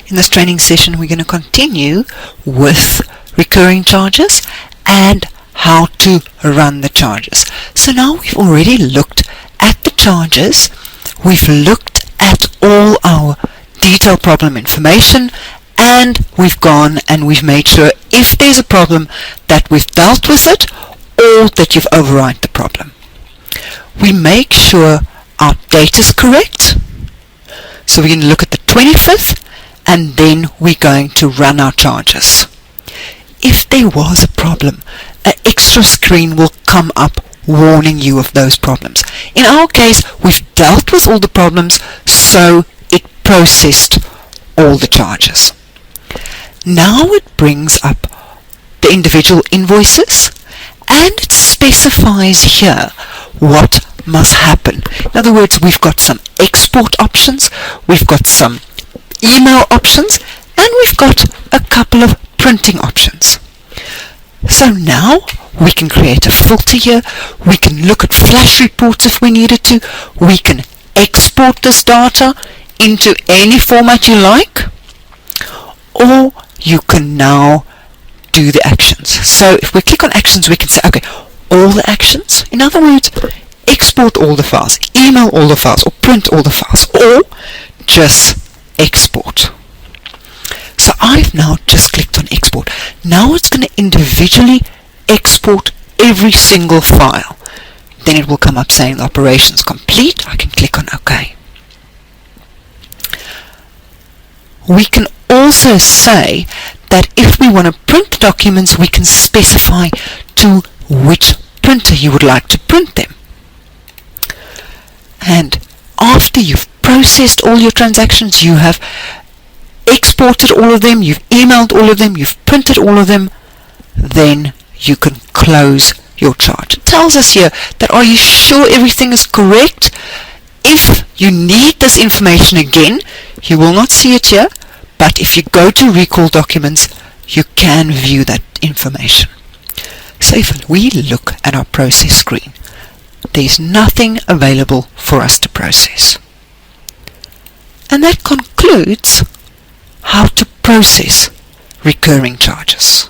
In this training session, we're going to continue with recurring charges and how to run the charges. So now we've already looked at the charges, we've looked at all our detailed problem information, and we've gone and we've made sure if there's a problem that we've dealt with it or that you've override the problem. We make sure our date is correct. So we're going to look at the 25th and then we're going to run our charges. If there was a problem, an extra screen will come up warning you of those problems. In our case, we've dealt with all the problems, so it processed all the charges. Now it brings up the individual invoices and it specifies here what must happen. In other words, we've got some export options, we've got some email options, and we've got a couple of printing options. So now we can create a filter here, we can look at flash reports if we needed to, we can export this data into any format you like, or you can now do the actions. So if we click on actions, we can say, okay, all the actions, in other words, export all the files, email all the files, or print all the files, or just export. So I've now just clicked on export. Now it's going to individually export every single file. Then it will come up saying the operation's complete. I can click on OK. We can also say that if we want to print documents, we can specify to which printer you would like to print them. And after you've processed all your transactions, you have exported all of them, you've emailed all of them, you've printed all of them, then you can close your charge. It tells us here that are you sure everything is correct? If you need this information again, you will not see it here, but if you go to recall documents, you can view that information. So if we look at our process screen, there's nothing available for us to process. And that concludes how to process recurring charges.